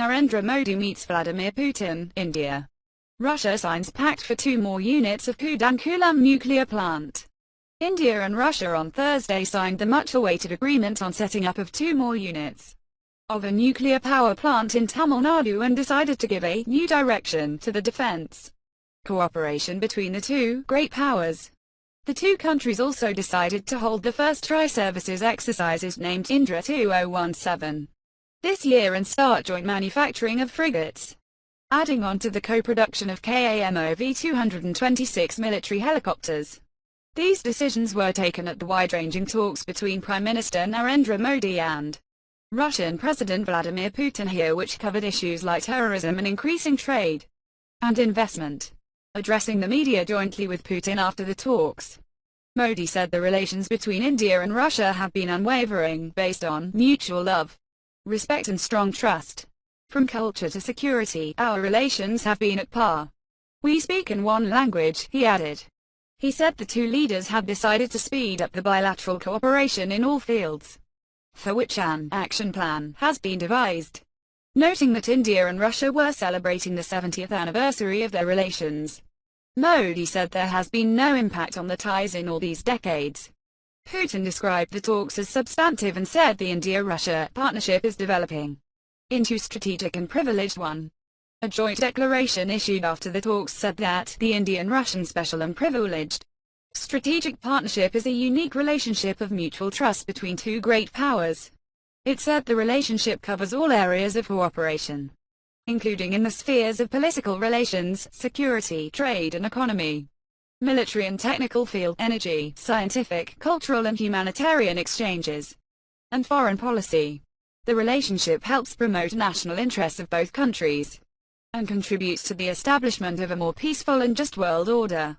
Narendra Modi meets Vladimir Putin, India. Russia signs pact for 2 more units of Kudankulam nuclear plant. India and Russia on Thursday signed the much-awaited agreement on setting up of 2 more units of a nuclear power plant in Tamil Nadu and decided to give a new direction to the defense cooperation between the two great powers. The two countries also decided to hold the first tri-services exercises named Indra 2017 this year and start joint manufacturing of frigates, adding on to the co-production of KAMOV 226 military helicopters. These decisions were taken at the wide-ranging talks between Prime Minister Narendra Modi and Russian President Vladimir Putin here, which covered issues like terrorism and increasing trade and investment. Addressing the media jointly with Putin after the talks, Modi said the relations between India and Russia have been unwavering, based on mutual love, respect and strong trust. From culture to security, our relations have been at par. We speak in one language, he added. He said the two leaders have decided to speed up the bilateral cooperation in all fields, for which an action plan has been devised. Noting that India and Russia were celebrating the 70th anniversary of their relations, Modi said there has been no impact on the ties in all these decades. Putin described the talks as substantive and said the India-Russia partnership is developing into strategic and privileged one. A joint declaration issued after the talks said that the Indian-Russian special and privileged strategic partnership is a unique relationship of mutual trust between two great powers. It said the relationship covers all areas of cooperation, including in the spheres of political relations, security, trade and economy, military and technical field, energy, scientific, cultural and humanitarian exchanges, and foreign policy. The relationship helps promote national interests of both countries and contributes to the establishment of a more peaceful and just world order.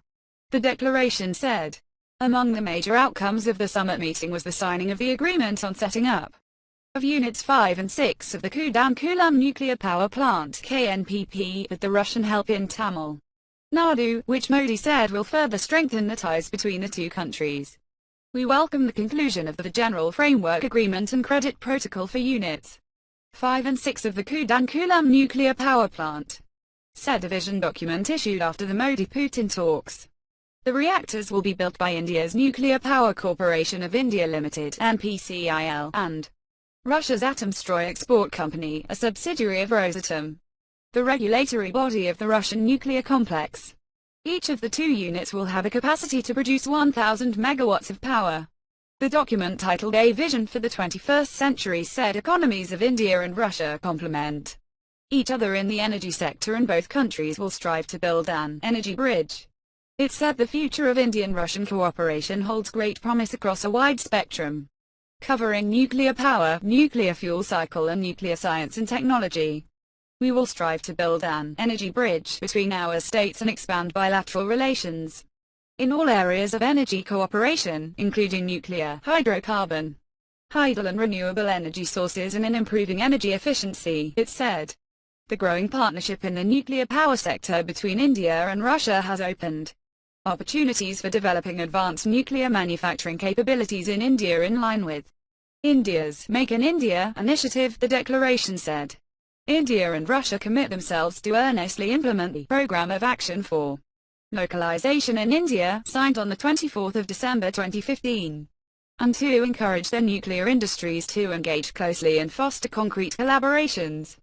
The declaration said, among the major outcomes of the summit meeting was the signing of the agreement on setting up of Units 5 and 6 of the Kudankulam nuclear power plant (KNPP) with the Russian help in Tamil Nadu, which Modi said will further strengthen the ties between the two countries. We welcome the conclusion of the General Framework Agreement and Credit Protocol for Units 5 and 6 of the Kudankulam nuclear power plant, said a vision document issued after the Modi-Putin talks. The reactors will be built by India's Nuclear Power Corporation of India Limited (NPCIL) and Russia's Atomstroy Export Company, a subsidiary of Rosatom, the regulatory body of the Russian nuclear complex. Each of the two units will have a capacity to produce 1,000 megawatts of power. The document, titled A Vision for the 21st Century, said economies of India and Russia complement each other in the energy sector and both countries will strive to build an energy bridge. It said the future of Indian-Russian cooperation holds great promise across a wide spectrum, covering nuclear power, nuclear fuel cycle and nuclear science and technology. We will strive to build an energy bridge between our states and expand bilateral relations in all areas of energy cooperation, including nuclear, hydrocarbon, tidal and renewable energy sources and in improving energy efficiency, it said. The growing partnership in the nuclear power sector between India and Russia has opened opportunities for developing advanced nuclear manufacturing capabilities in India in line with India's Make in India initiative, the declaration said. India and Russia commit themselves to earnestly implement the Programme of Action for Localization in India, signed on the 24th of December 2015, and to encourage their nuclear industries to engage closely and foster concrete collaborations.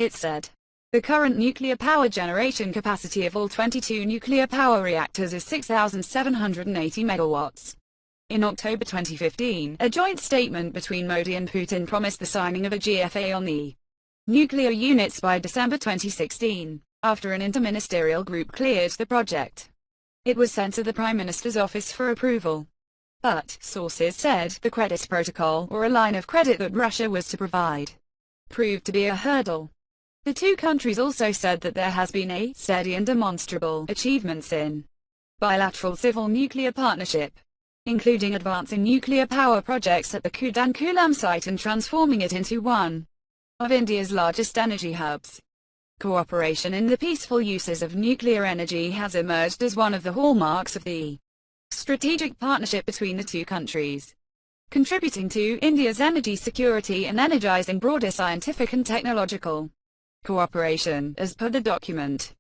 It said, the current nuclear power generation capacity of all 22 nuclear power reactors is 6,780 megawatts. In October 2015, a joint statement between Modi and Putin promised the signing of a GFA on the nuclear units by December 2016, after an interministerial group cleared the project. It was sent to the Prime Minister's office for approval. But, sources said, the credit protocol, or a line of credit that Russia was to provide, proved to be a hurdle. The two countries also said that there has been a steady and demonstrable achievements in bilateral civil nuclear partnership, including advancing nuclear power projects at the Kudankulam site and transforming it into one of India's largest energy hubs. Cooperation in the peaceful uses of nuclear energy has emerged as one of the hallmarks of the strategic partnership between the two countries, contributing to India's energy security and energizing broader scientific and technological cooperation, as per the document.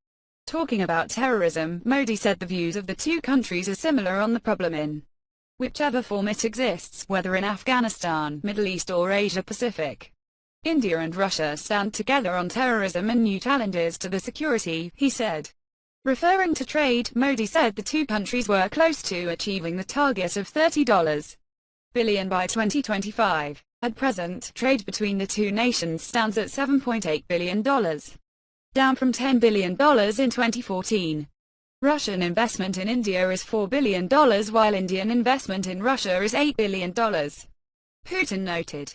Talking about terrorism, Modi said the views of the two countries are similar on the problem in whichever form it exists, whether in Afghanistan, Middle East or Asia Pacific. India and Russia stand together on terrorism and new challenges to the security, he said. Referring to trade, Modi said the two countries were close to achieving the target of $30 billion by 2025. At present, trade between the two nations stands at $7.8 billion, down from $10 billion in 2014. Russian investment in India is $4 billion while Indian investment in Russia is $8 billion, Putin noted.